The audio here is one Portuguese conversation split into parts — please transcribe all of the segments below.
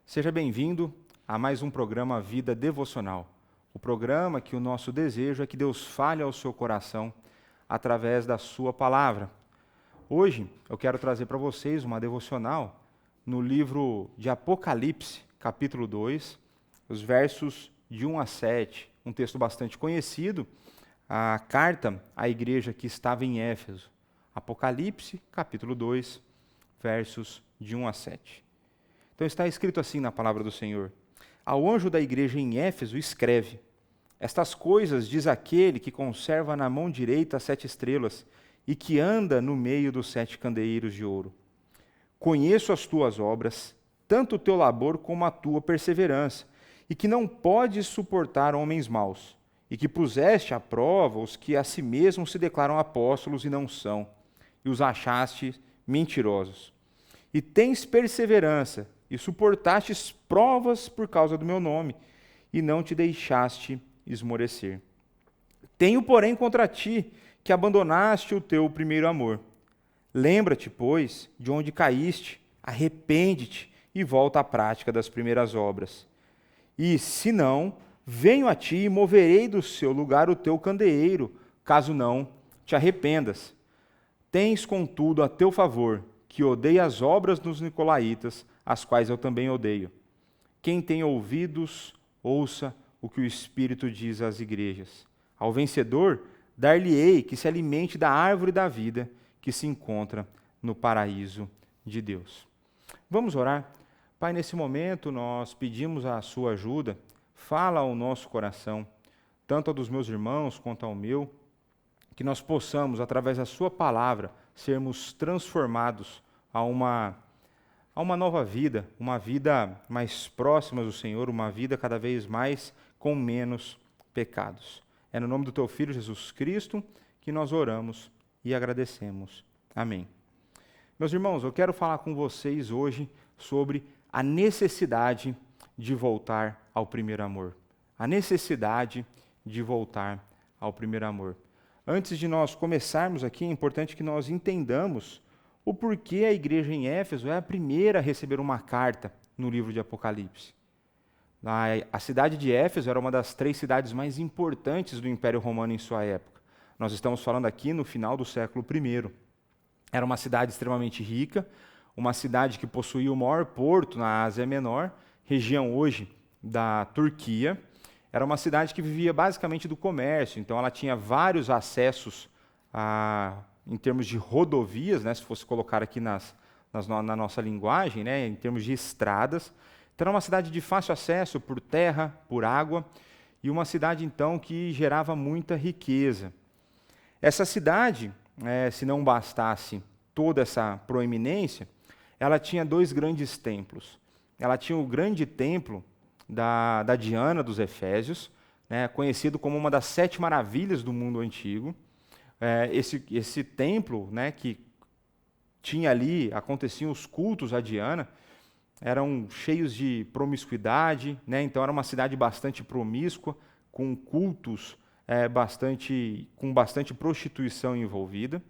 Seja bem-vindo a mais um programa Vida Devocional. O programa que o nosso desejo é que Deus fale ao seu coração através da sua palavra. Hoje eu quero trazer para vocês uma devocional no livro de Apocalipse, capítulo 2, os versos de 1 a 7, um texto bastante conhecido, a carta à igreja que estava em Éfeso. Apocalipse, capítulo 2, versos de 1 a 7. Então está escrito assim na palavra do Senhor: Ao anjo da igreja em Éfeso escreve: Estas coisas diz aquele que conserva na mão direita as 7 estrelas e que anda no meio dos 7 candeeiros de ouro. Conheço as tuas obras, tanto o teu labor como a tua perseverança, e que não podes suportar homens maus, e que puseste à prova os que a si mesmos se declaram apóstolos e não são, e os achaste mentirosos. E tens perseverança, e suportastes provas por causa do meu nome, e não te deixaste esmorecer. Tenho, porém, contra ti que abandonaste o teu primeiro amor. Lembra-te, pois, de onde caíste, arrepende-te e volta à prática das primeiras obras. E, se não, venho a ti e moverei do seu lugar o teu candeeiro, caso não te arrependas. Tens, contudo, a teu favor, que odeia as obras dos nicolaítas, as quais eu também odeio. Quem tem ouvidos, ouça o que o Espírito diz às igrejas. Ao vencedor, dar-lhe-ei que se alimente da árvore da vida que se encontra no paraíso de Deus. Vamos orar? Pai, nesse momento nós pedimos a sua ajuda. Fala ao nosso coração, tanto ao dos meus irmãos quanto ao meu, que nós possamos, através da sua palavra, sermos transformados a uma nova vida, uma vida mais próxima do Senhor, uma vida cada vez mais com menos pecados. É no nome do teu Filho Jesus Cristo que nós oramos e agradecemos. Amém. Meus irmãos, eu quero falar com vocês hoje sobre a necessidade de voltar ao primeiro amor. A necessidade de voltar ao primeiro amor. Antes de nós começarmos aqui, é importante que nós entendamos o porquê a igreja em Éfeso é a primeira a receber uma carta no livro de Apocalipse. A cidade de Éfeso era uma das 3 cidades mais importantes do Império Romano em sua época. Nós estamos falando aqui no final do século I. Era uma cidade extremamente rica, uma cidade que possuía o maior porto na Ásia Menor, região hoje da Turquia. Era uma cidade que vivia basicamente do comércio, então ela tinha vários acessos em termos de rodovias, né, se fosse colocar aqui na nossa linguagem, né, em termos de estradas. Então era uma cidade de fácil acesso por terra, por água, e uma cidade então que gerava muita riqueza. Essa cidade, se não bastasse toda essa proeminência, ela tinha 2 grandes templos. Ela tinha o grande templo da Diana dos Efésios, né, conhecido como uma das 7 maravilhas do mundo antigo. Esse templo, né, que tinha ali, aconteciam os cultos a Diana, eram cheios de promiscuidade, né, então era uma cidade bastante promíscua, com cultos com bastante prostituição envolvida.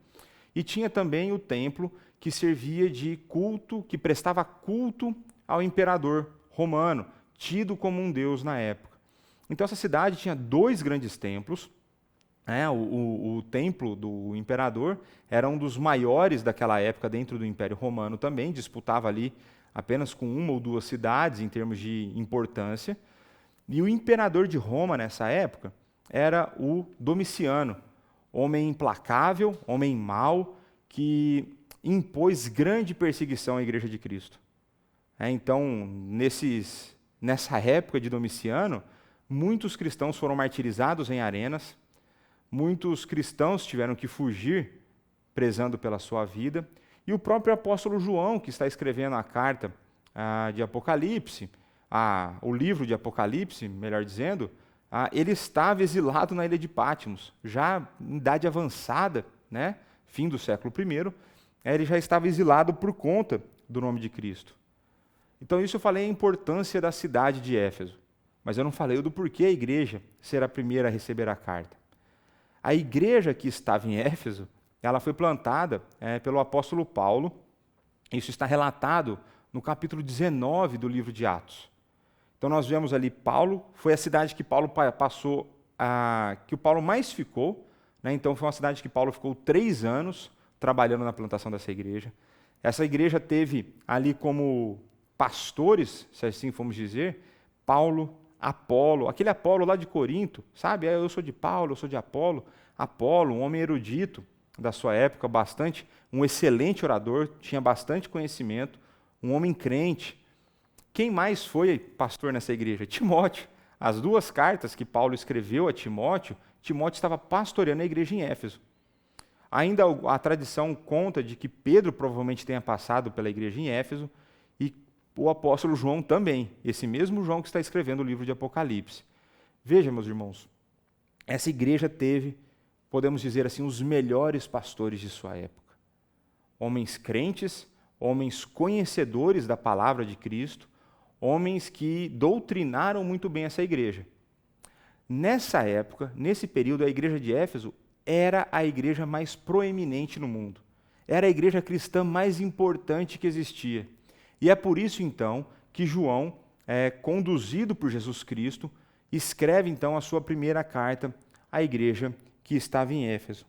E tinha também o templo que servia de culto, que prestava culto ao imperador romano, tido como um deus na época. Então essa cidade tinha 2 grandes templos. O templo do imperador era um dos maiores daquela época dentro do Império Romano também, disputava ali apenas com 1 ou 2 cidades em termos de importância. E o imperador de Roma nessa época era o Domiciano, homem implacável, homem mau, que impôs grande perseguição à Igreja de Cristo. Então, nessa época de Domiciano, muitos cristãos foram martirizados em arenas, muitos cristãos tiveram que fugir, prezando pela sua vida, e o próprio apóstolo João, que está escrevendo a carta de Apocalipse, o livro de Apocalipse, melhor dizendo, ele estava exilado na ilha de Patmos, já em idade avançada, né, fim do século I, ele já estava exilado por conta do nome de Cristo. Então isso eu falei a importância da cidade de Éfeso, mas eu não falei do porquê a igreja ser a primeira a receber a carta. A igreja que estava em Éfeso, ela foi plantada pelo apóstolo Paulo. Isso está relatado no capítulo 19 do livro de Atos. Então nós vemos ali Paulo, foi a cidade que Paulo passou, que o Paulo mais ficou, né? Então foi uma cidade que Paulo ficou 3 anos trabalhando na plantação dessa igreja. Essa igreja teve ali como pastores, se assim formos dizer, Paulo, Apolo, aquele Apolo lá de Corinto, sabe? Eu sou de Paulo, eu sou de Apolo. Apolo, um homem erudito da sua época, um excelente orador, tinha bastante conhecimento, um homem crente. Quem mais foi pastor nessa igreja? Timóteo. As 2 cartas que Paulo escreveu a Timóteo, Timóteo estava pastoreando a igreja em Éfeso. Ainda a tradição conta de que Pedro provavelmente tenha passado pela igreja em Éfeso e o apóstolo João também, esse mesmo João que está escrevendo o livro de Apocalipse. Veja, meus irmãos, essa igreja teve, podemos dizer assim, os melhores pastores de sua época. Homens crentes, homens conhecedores da palavra de Cristo, homens que doutrinaram muito bem essa igreja. Nessa época, nesse período, a igreja de Éfeso era a igreja mais proeminente no mundo. Era a igreja cristã mais importante que existia. E é por isso, então, que João, conduzido por Jesus Cristo, escreve, então, a sua primeira carta à igreja que estava em Éfeso.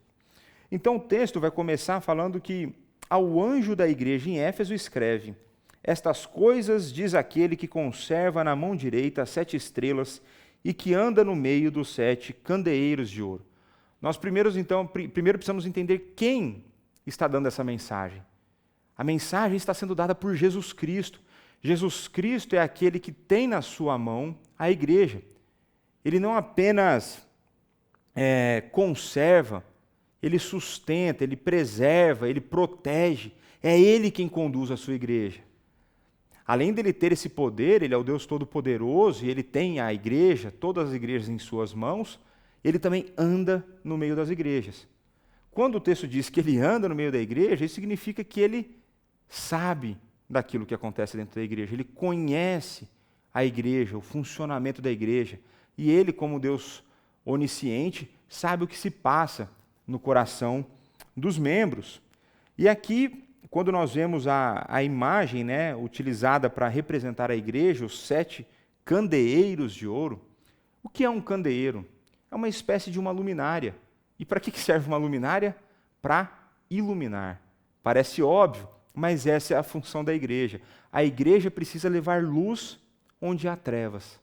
Então, o texto vai começar falando que ao anjo da igreja em Éfeso escreve: estas coisas diz aquele que conserva na mão direita as 7 estrelas e que anda no meio dos 7 candeeiros de ouro. Nós primeiro precisamos entender quem está dando essa mensagem. A mensagem está sendo dada por Jesus Cristo. Jesus Cristo é aquele que tem na sua mão a igreja. Ele não apenas conserva, ele sustenta, ele preserva, ele protege. É ele quem conduz a sua igreja. Além dele ter esse poder, ele é o Deus Todo-Poderoso e ele tem a igreja, todas as igrejas em suas mãos, ele também anda no meio das igrejas. Quando o texto diz que ele anda no meio da igreja, isso significa que ele sabe daquilo que acontece dentro da igreja, ele conhece a igreja, o funcionamento da igreja, e ele, como Deus onisciente, sabe o que se passa no coração dos membros. E aqui, quando nós vemos a imagem, né, utilizada para representar a igreja, os 7 candeeiros de ouro, o que é um candeeiro? É uma espécie de uma luminária. E para que serve uma luminária? Para iluminar. Parece óbvio, mas essa é a função da igreja. A igreja precisa levar luz onde há trevas.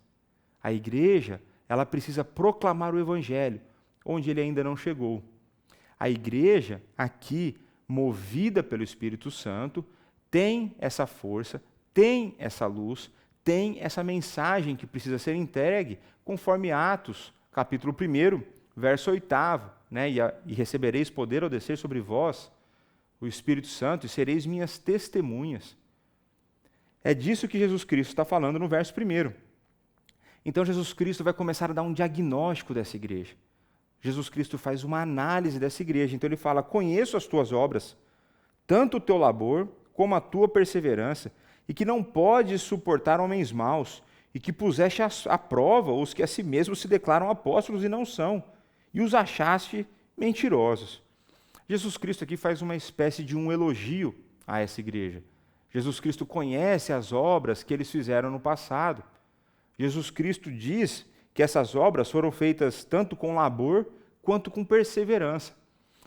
A igreja, ela precisa proclamar o evangelho onde ele ainda não chegou. A igreja, aqui, movida pelo Espírito Santo, tem essa força, tem essa luz, tem essa mensagem que precisa ser entregue, conforme Atos, capítulo 1, verso 8, né? E recebereis poder ao descer sobre vós o Espírito Santo e sereis minhas testemunhas. É disso que Jesus Cristo está falando no verso 1. Então Jesus Cristo vai começar a dar um diagnóstico dessa igreja. Jesus Cristo faz uma análise dessa igreja. Então ele fala: conheço as tuas obras, tanto o teu labor como a tua perseverança, e que não podes suportar homens maus, e que puseste à prova os que a si mesmos se declaram apóstolos e não são, e os achaste mentirosos. Jesus Cristo aqui faz uma espécie de um elogio a essa igreja. Jesus Cristo conhece as obras que eles fizeram no passado. Jesus Cristo diz que essas obras foram feitas tanto com labor quanto com perseverança.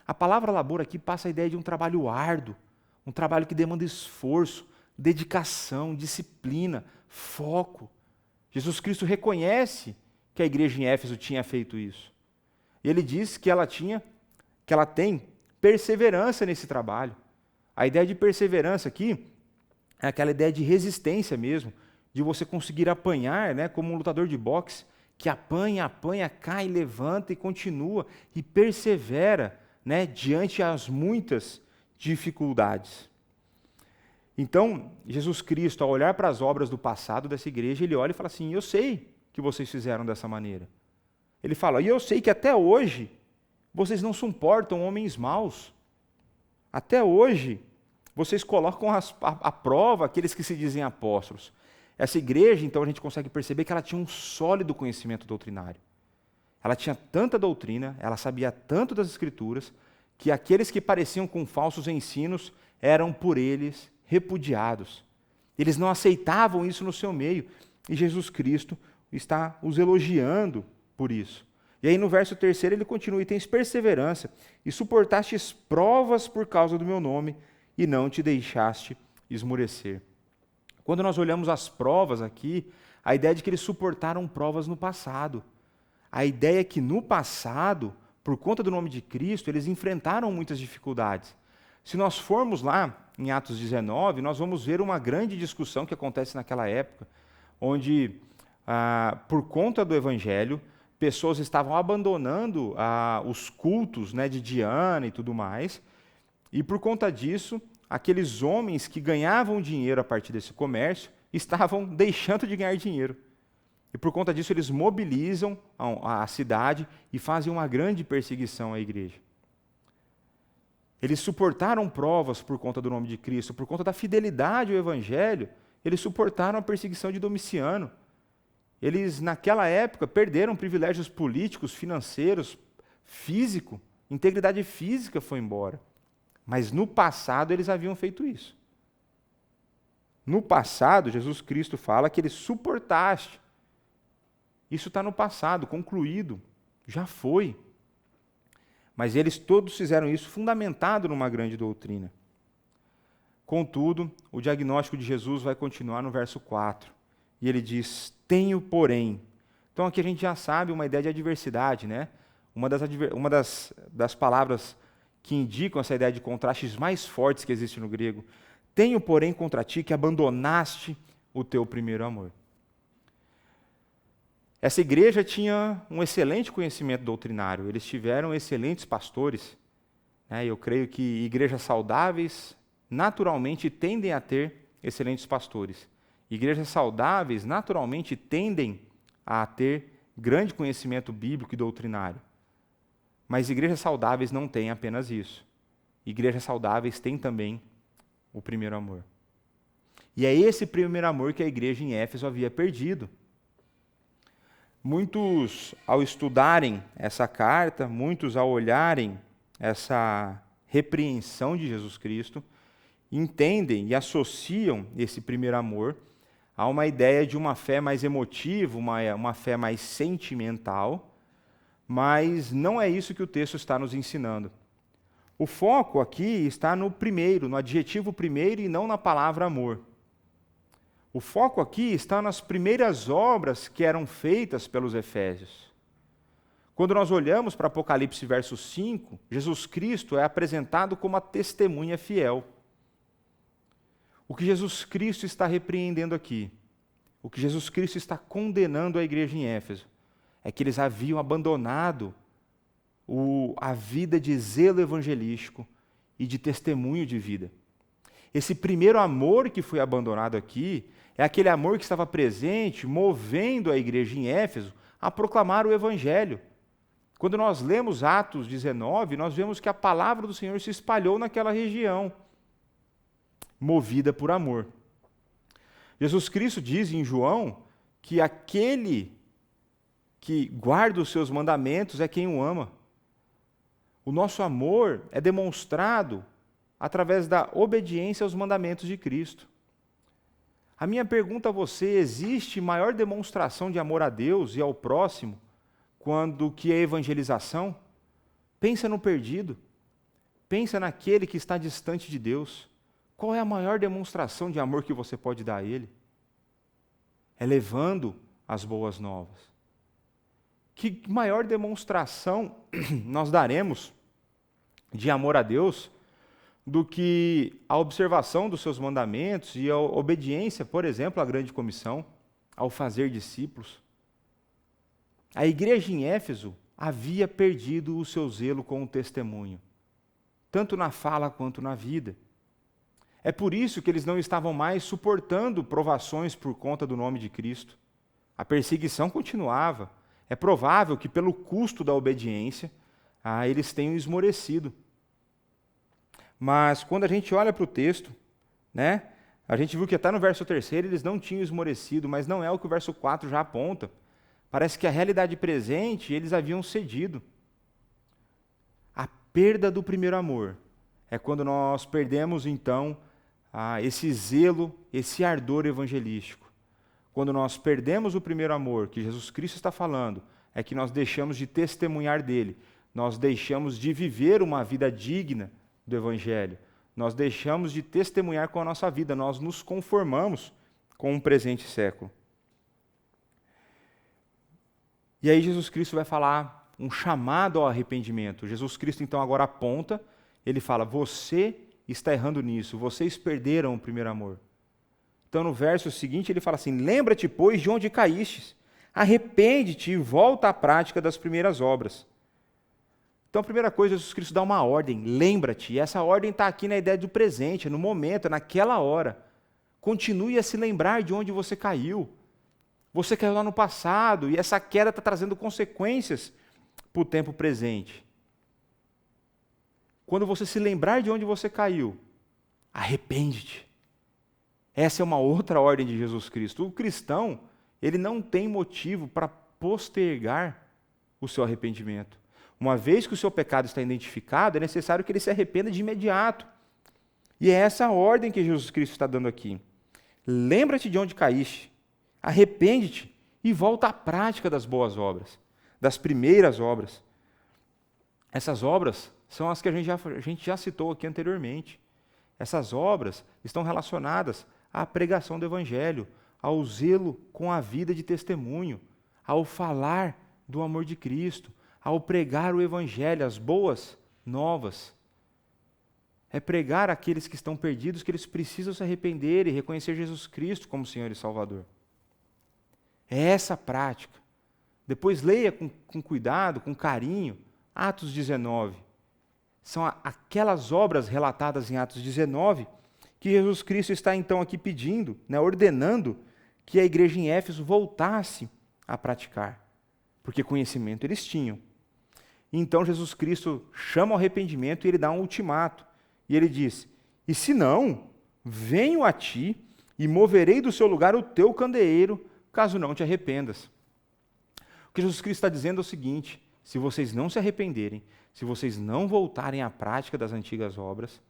A palavra labor aqui passa a ideia de um trabalho árduo, um trabalho que demanda esforço, dedicação, disciplina, foco. Jesus Cristo reconhece que a igreja em Éfeso tinha feito isso. E ele diz que ela tem perseverança nesse trabalho. A ideia de perseverança aqui é aquela ideia de resistência mesmo, de você conseguir apanhar, né, como um lutador de boxe, que apanha, cai, levanta e continua, e persevera, né, diante as muitas dificuldades. Então, Jesus Cristo, ao olhar para as obras do passado dessa igreja, ele olha e fala assim: eu sei que vocês fizeram dessa maneira. Ele fala: e eu sei que até hoje vocês não suportam homens maus. Até hoje vocês colocam à prova aqueles que se dizem apóstolos. Essa igreja, então, a gente consegue perceber que ela tinha um sólido conhecimento doutrinário. Ela tinha tanta doutrina, ela sabia tanto das Escrituras, que aqueles que pareciam com falsos ensinos eram por eles repudiados. Eles não aceitavam isso no seu meio. E Jesus Cristo está os elogiando por isso. E aí no verso 3 ele continua: e tens perseverança, e suportastes provas por causa do meu nome, e não te deixaste esmorecer. Quando nós olhamos as provas aqui, a ideia é de que eles suportaram provas no passado. A ideia é que no passado, por conta do nome de Cristo, eles enfrentaram muitas dificuldades. Se nós formos lá em Atos 19, nós vamos ver uma grande discussão que acontece naquela época, onde, por conta do Evangelho, pessoas estavam abandonando os cultos, né, de Diana e tudo mais, e por conta disso, aqueles homens que ganhavam dinheiro a partir desse comércio estavam deixando de ganhar dinheiro. E por conta disso, eles mobilizam a cidade e fazem uma grande perseguição à igreja. Eles suportaram provas por conta do nome de Cristo, por conta da fidelidade ao Evangelho, eles suportaram a perseguição de Domiciano. Eles, naquela época, perderam privilégios políticos, financeiros, físico, integridade física foi embora. Mas no passado eles haviam feito isso. No passado, Jesus Cristo fala que eles suportaste. Isso está no passado, concluído, já foi. Mas eles todos fizeram isso fundamentado numa grande doutrina. Contudo, o diagnóstico de Jesus vai continuar no verso 4. E ele diz: tenho, porém. Então aqui a gente já sabe uma ideia de adversidade, né? Uma das palavras que indicam essa ideia de contrastes mais fortes que existe no grego. Tenho, porém, contra ti que abandonaste o teu primeiro amor. Essa igreja tinha um excelente conhecimento doutrinário, eles tiveram excelentes pastores, né? Eu creio que igrejas saudáveis naturalmente tendem a ter excelentes pastores. Igrejas saudáveis naturalmente tendem a ter grande conhecimento bíblico e doutrinário. Mas igrejas saudáveis não têm apenas isso. Igrejas saudáveis têm também o primeiro amor. E é esse primeiro amor que a igreja em Éfeso havia perdido. Muitos, ao estudarem essa carta, muitos, ao olharem essa repreensão de Jesus Cristo, entendem e associam esse primeiro amor a uma ideia de uma fé mais emotiva, uma fé mais sentimental, mas não é isso que o texto está nos ensinando. O foco aqui está no primeiro, no adjetivo primeiro e não na palavra amor. O foco aqui está nas primeiras obras que eram feitas pelos efésios. Quando nós olhamos para Apocalipse verso 5, Jesus Cristo é apresentado como a testemunha fiel. O que Jesus Cristo está repreendendo aqui, o que Jesus Cristo está condenando a igreja em Éfeso, é que eles haviam abandonado a vida de zelo evangelístico e de testemunho de vida. Esse primeiro amor que foi abandonado aqui é aquele amor que estava presente, movendo a igreja em Éfeso a proclamar o Evangelho. Quando nós lemos Atos 19, nós vemos que a palavra do Senhor se espalhou naquela região, movida por amor. Jesus Cristo diz em João que aquele que guarda os seus mandamentos é quem o ama. O nosso amor é demonstrado através da obediência aos mandamentos de Cristo. A minha pergunta a você: existe maior demonstração de amor a Deus e ao próximo quando que a evangelização? Pensa no perdido. Pensa naquele que está distante de Deus. Qual é a maior demonstração de amor que você pode dar a ele? É levando as boas novas. Que maior demonstração nós daremos de amor a Deus do que a observação dos seus mandamentos e a obediência, por exemplo, à grande comissão, ao fazer discípulos? A igreja em Éfeso havia perdido o seu zelo com o testemunho, tanto na fala quanto na vida. É por isso que eles não estavam mais suportando provações por conta do nome de Cristo. A perseguição continuava. É provável que, pelo custo da obediência, eles tenham esmorecido. Mas, quando a gente olha para o texto, né, a gente viu que até no verso 3 eles não tinham esmorecido, mas não é o que o verso 4 já aponta. Parece que a realidade presente, eles haviam cedido. A perda do primeiro amor é quando nós perdemos, então, esse zelo, esse ardor evangelístico. Quando nós perdemos o primeiro amor, que Jesus Cristo está falando, é que nós deixamos de testemunhar dele, nós deixamos de viver uma vida digna do Evangelho, nós deixamos de testemunhar com a nossa vida, nós nos conformamos com o presente século. E aí Jesus Cristo vai falar um chamado ao arrependimento. Jesus Cristo então agora aponta, ele fala, você está errando nisso, vocês perderam o primeiro amor. Então no verso seguinte ele fala assim, lembra-te, pois, de onde caístes, arrepende-te e volta à prática das primeiras obras. Então a primeira coisa, Jesus Cristo dá uma ordem, lembra-te, e essa ordem está aqui na ideia do presente, no momento, naquela hora. Continue a se lembrar de onde você caiu. Você caiu lá no passado, e essa queda está trazendo consequências para o tempo presente. Quando você se lembrar de onde você caiu, arrepende-te. Essa é uma outra ordem de Jesus Cristo. O cristão, ele não tem motivo para postergar o seu arrependimento. Uma vez que o seu pecado está identificado, é necessário que ele se arrependa de imediato. E é essa a ordem que Jesus Cristo está dando aqui. Lembra-te de onde caíste, arrepende-te e volta à prática das boas obras, das primeiras obras. Essas obras são as que a gente já citou aqui anteriormente. Essas obras estão relacionadas à pregação do Evangelho, ao zelo com a vida de testemunho, ao falar do amor de Cristo, ao pregar o Evangelho, as boas novas. É pregar àqueles que estão perdidos que eles precisam se arrepender e reconhecer Jesus Cristo como Senhor e Salvador. É essa a prática. Depois leia com cuidado, com carinho, Atos 19. São aquelas obras relatadas em Atos 19 que Jesus Cristo está então aqui pedindo, ordenando que a igreja em Éfeso voltasse a praticar, porque conhecimento eles tinham. Então Jesus Cristo chama ao arrependimento e ele dá um ultimato. E ele diz, e se não, venho a ti e moverei do seu lugar o teu candeeiro, caso não te arrependas. O que Jesus Cristo está dizendo é o seguinte, se vocês não se arrependerem, se vocês não voltarem à prática das antigas obras,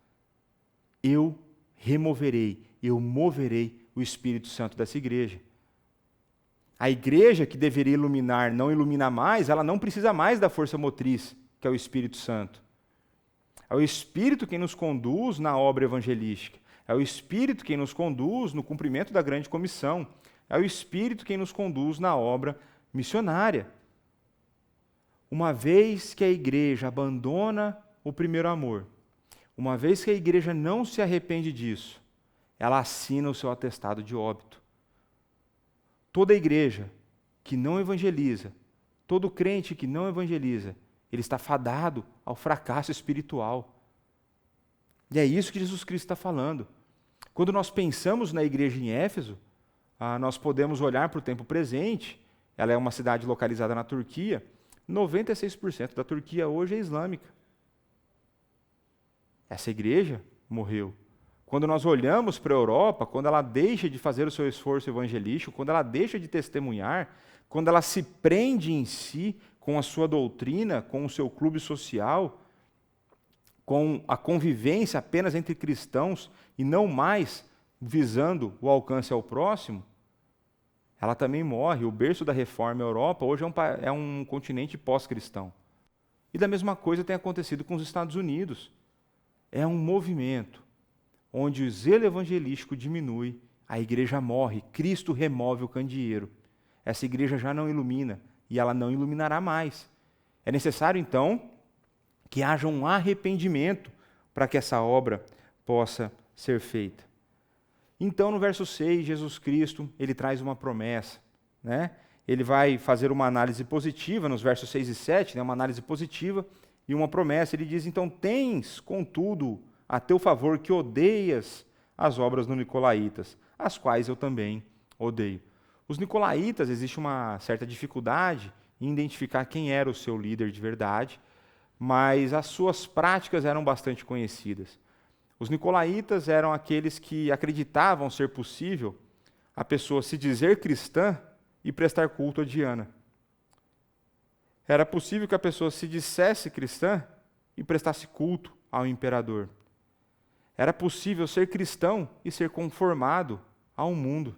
eu removerei, eu moverei o Espírito Santo dessa igreja. A igreja que deveria iluminar não ilumina mais, ela não precisa mais da força motriz, que é o Espírito Santo. É o Espírito quem nos conduz na obra evangelística. É o Espírito quem nos conduz no cumprimento da grande comissão. É o Espírito quem nos conduz na obra missionária. Uma vez que a igreja abandona o primeiro amor, uma vez que a igreja não se arrepende disso, ela assina o seu atestado de óbito. Toda igreja que não evangeliza, todo crente que não evangeliza, ele está fadado ao fracasso espiritual. E é isso que Jesus Cristo está falando. Quando nós pensamos na igreja em Éfeso, nós podemos olhar para o tempo presente, ela é uma cidade localizada na Turquia, 96% da Turquia hoje é islâmica. Essa igreja morreu. Quando nós olhamos para a Europa, quando ela deixa de fazer o seu esforço evangelístico, quando ela deixa de testemunhar, quando ela se prende em si com a sua doutrina, com o seu clube social, com a convivência apenas entre cristãos e não mais visando o alcance ao próximo, ela também morre. O berço da reforma, a Europa, hoje é um continente pós-cristão. E da mesma coisa tem acontecido com os Estados Unidos. É um movimento onde o zelo evangelístico diminui, a igreja morre, Cristo remove o candeeiro. Essa igreja já não ilumina e ela não iluminará mais. É necessário, então, que haja um arrependimento para que essa obra possa ser feita. Então, no verso 6, Jesus Cristo, ele traz uma promessa, Ele vai fazer uma análise positiva nos versos 6 e 7, uma análise positiva e uma promessa. Ele diz, então, tens, contudo, a teu favor que odeias as obras dos nicolaítas, as quais eu também odeio. Os nicolaítas, existe uma certa dificuldade em identificar quem era o seu líder de verdade, mas as suas práticas eram bastante conhecidas. Os nicolaítas eram aqueles que acreditavam ser possível a pessoa se dizer cristã e prestar culto a Diana. Era possível que a pessoa se dissesse cristã e prestasse culto ao imperador. Era possível ser cristão e ser conformado ao mundo.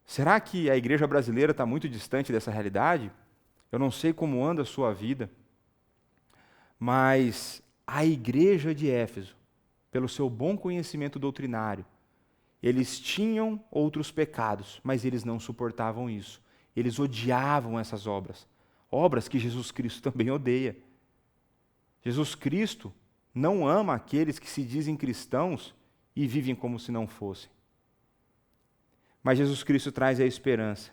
Será que a igreja brasileira está muito distante dessa realidade? Eu não sei como anda a sua vida, mas a igreja de Éfeso, pelo seu bom conhecimento doutrinário, eles tinham outros pecados, mas eles não suportavam isso. Eles odiavam essas obras, obras que Jesus Cristo também odeia. Jesus Cristo não ama aqueles que se dizem cristãos e vivem como se não fossem. Mas Jesus Cristo traz a esperança.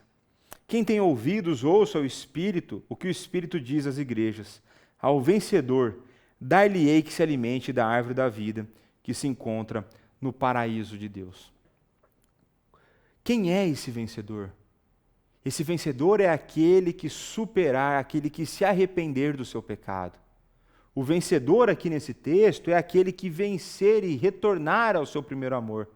Quem tem ouvidos, ouça o Espírito, o que o Espírito diz às igrejas. Ao vencedor, dar-lhe-ei que se alimente da árvore da vida, que se encontra no paraíso de Deus. Quem é esse vencedor? Esse vencedor é aquele que superar, aquele que se arrepender do seu pecado. O vencedor aqui nesse texto é aquele que vencer e retornar ao seu primeiro amor.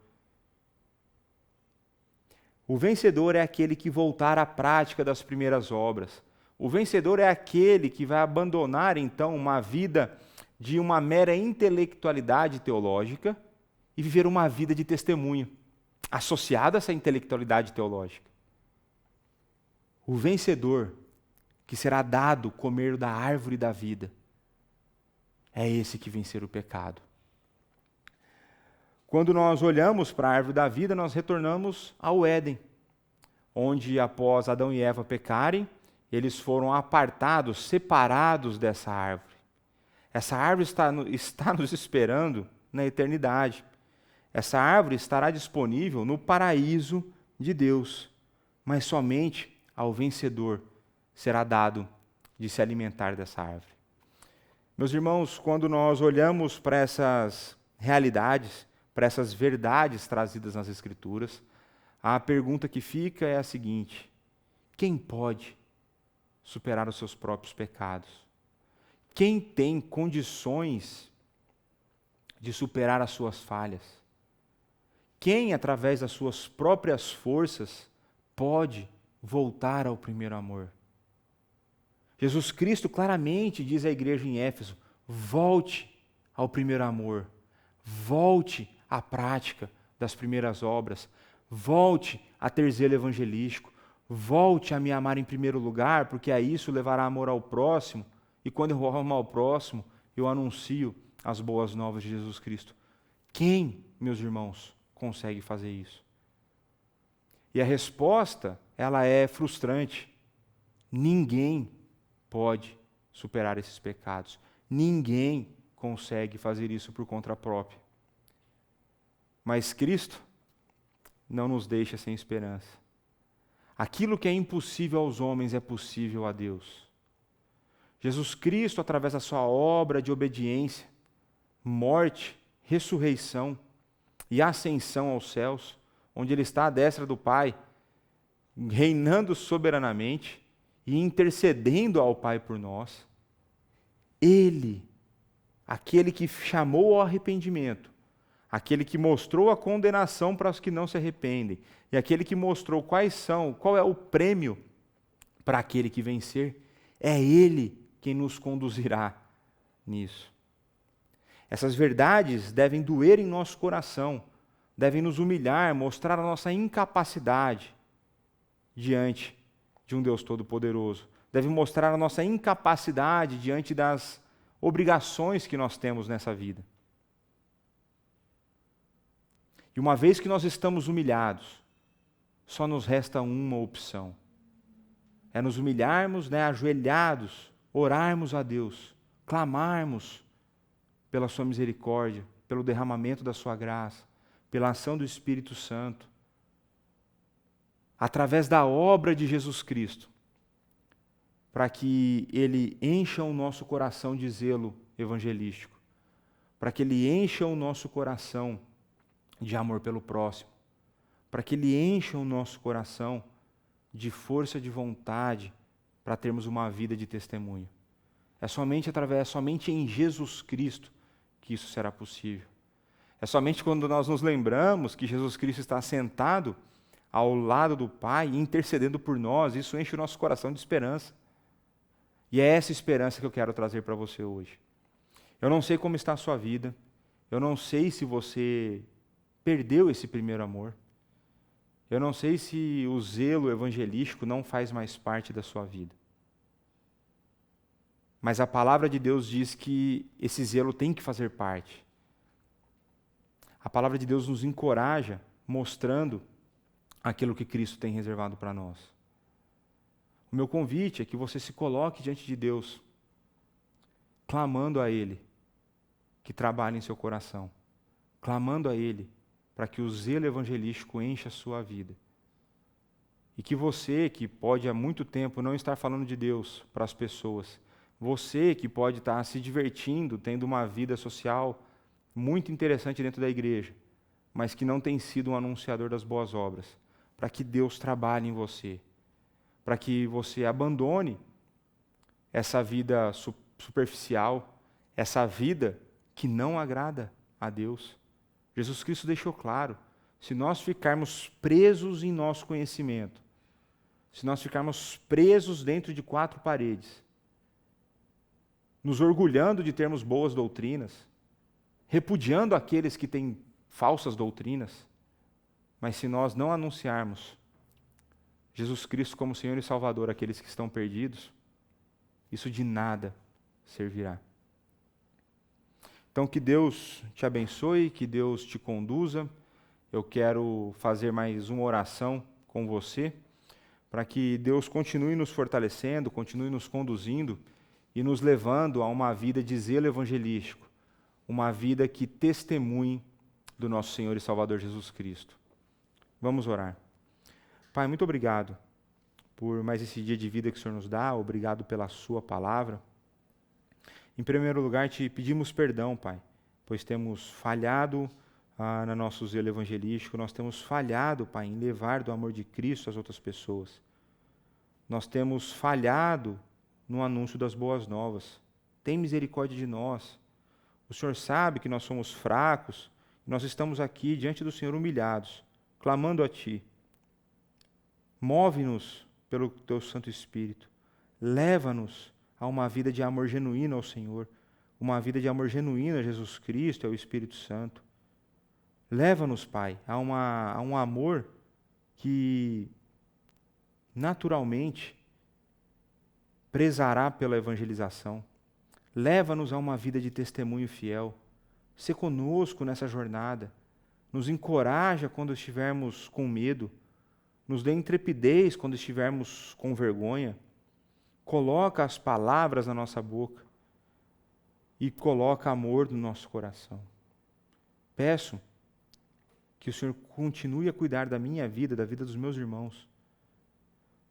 O vencedor é aquele que voltar à prática das primeiras obras. O vencedor é aquele que vai abandonar, então, uma vida de uma mera intelectualidade teológica e viver uma vida de testemunho, associada a essa intelectualidade teológica. O vencedor, que será dado comer da árvore da vida, é esse que vencer o pecado. Quando nós olhamos para a árvore da vida, nós retornamos ao Éden, onde após Adão e Eva pecarem, eles foram apartados, separados dessa árvore. Essa árvore está nos esperando na eternidade. Essa árvore estará disponível no paraíso de Deus, mas somente ao vencedor será dado de se alimentar dessa árvore. Meus irmãos, quando nós olhamos para essas realidades, para essas verdades trazidas nas Escrituras, a pergunta que fica é a seguinte: quem pode superar os seus próprios pecados? Quem tem condições de superar as suas falhas? Quem, através das suas próprias forças, pode voltar ao primeiro amor? Jesus Cristo claramente diz à igreja em Éfeso: volte ao primeiro amor, volte à prática das primeiras obras, volte a ter zelo evangelístico, volte a me amar em primeiro lugar, porque a isso levará amor ao próximo, e quando eu amo ao próximo, eu anuncio as boas novas de Jesus Cristo. Quem, meus irmãos, consegue fazer isso? E a resposta, ela é frustrante. Ninguém pode superar esses pecados. Ninguém consegue fazer isso por conta própria. Mas Cristo não nos deixa sem esperança. Aquilo que é impossível aos homens é possível a Deus. Jesus Cristo, através da sua obra de obediência, morte, ressurreição e ascensão aos céus, onde Ele está à destra do Pai, reinando soberanamente e intercedendo ao Pai por nós, Ele, aquele que chamou ao arrependimento, aquele que mostrou a condenação para os que não se arrependem, e aquele que mostrou qual é o prêmio para aquele que vencer, é Ele quem nos conduzirá nisso. Essas verdades devem doer em nosso coração, devem nos humilhar, mostrar a nossa incapacidade diante de um Deus Todo-Poderoso. Devem mostrar a nossa incapacidade diante das obrigações que nós temos nessa vida. E uma vez que nós estamos humilhados, só nos resta uma opção. É nos humilharmos, ajoelhados, orarmos a Deus, clamarmos pela sua misericórdia, pelo derramamento da sua graça, pela ação do Espírito Santo, através da obra de Jesus Cristo, para que Ele encha o nosso coração de zelo evangelístico, para que Ele encha o nosso coração de amor pelo próximo, para que Ele encha o nosso coração de força de vontade para termos uma vida de testemunho. É somente em Jesus Cristo que isso será possível. É somente quando nós nos lembramos que Jesus Cristo está sentado ao lado do Pai, intercedendo por nós, isso enche o nosso coração de esperança. E é essa esperança que eu quero trazer para você hoje. Eu não sei como está a sua vida, Eu não sei se você perdeu esse primeiro amor. Eu não sei se o zelo evangelístico não faz mais parte da sua vida. Mas a palavra de Deus diz que esse zelo tem que fazer parte. A palavra de Deus nos encoraja, mostrando aquilo que Cristo tem reservado para nós. O meu convite é que você se coloque diante de Deus, clamando a Ele que trabalhe em seu coração, clamando a Ele para que o zelo evangelístico encha a sua vida. E que você, que pode há muito tempo não estar falando de Deus para as pessoas, você que pode estar se divertindo, tendo uma vida social muito interessante dentro da igreja, mas que não tem sido um anunciador das boas obras, para que Deus trabalhe em você, para que você abandone essa vida superficial, essa vida que não agrada a Deus. Jesus Cristo deixou claro, se nós ficarmos presos em nosso conhecimento, se nós ficarmos presos dentro de 4 paredes, nos orgulhando de termos boas doutrinas, repudiando aqueles que têm falsas doutrinas, mas se nós não anunciarmos Jesus Cristo como Senhor e Salvador àqueles que estão perdidos, isso de nada servirá. Então que Deus te abençoe, que Deus te conduza. Eu quero fazer mais uma oração com você, para que Deus continue nos fortalecendo, continue nos conduzindo e nos levando a uma vida de zelo evangelístico, uma vida que testemunhe do nosso Senhor e Salvador Jesus Cristo. Vamos orar. Pai, muito obrigado por mais esse dia de vida que o Senhor nos dá, obrigado pela sua palavra. Em primeiro lugar, te pedimos perdão, Pai, pois temos falhado no nosso zelo evangelístico, nós temos falhado, Pai, em levar do amor de Cristo às outras pessoas. Nós temos falhado no anúncio das boas novas. Tem misericórdia de nós. O Senhor sabe que nós somos fracos, nós estamos aqui diante do Senhor humilhados, clamando a Ti. Move-nos pelo Teu Santo Espírito. Leva-nos a uma vida de amor genuíno ao Senhor, uma vida de amor genuíno a Jesus Cristo e ao Espírito Santo. Leva-nos, Pai, a um amor que naturalmente prezará pela evangelização. Leva-nos a uma vida de testemunho fiel. Sê conosco nessa jornada. Nos encoraja quando estivermos com medo. Nos dê intrepidez quando estivermos com vergonha. Coloca as palavras na nossa boca e coloca amor no nosso coração. Peço que o Senhor continue a cuidar da minha vida, da vida dos meus irmãos,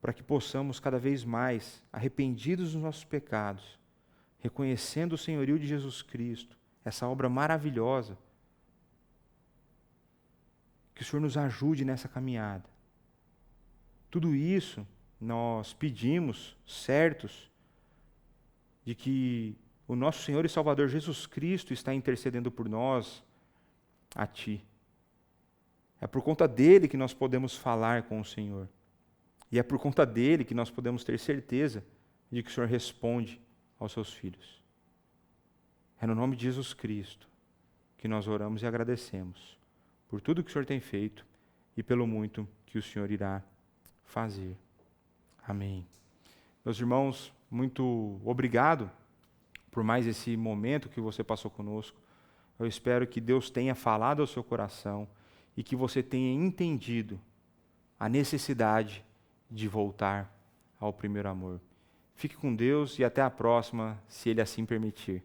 para que possamos cada vez mais, arrependidos dos nossos pecados, reconhecendo o senhorio de Jesus Cristo, essa obra maravilhosa, que o Senhor nos ajude nessa caminhada. Tudo isso nós pedimos, certos de que o nosso Senhor e Salvador Jesus Cristo está intercedendo por nós a Ti. É por conta dele que nós podemos falar com o Senhor. E é por conta dele que nós podemos ter certeza de que o Senhor responde aos seus filhos. É no nome de Jesus Cristo que nós oramos e agradecemos por tudo que o Senhor tem feito e pelo muito que o Senhor irá fazer. Amém. Meus irmãos, muito obrigado por mais esse momento que você passou conosco. Eu espero que Deus tenha falado ao seu coração e que você tenha entendido a necessidade de voltar ao primeiro amor. Fique com Deus e até a próxima, se Ele assim permitir.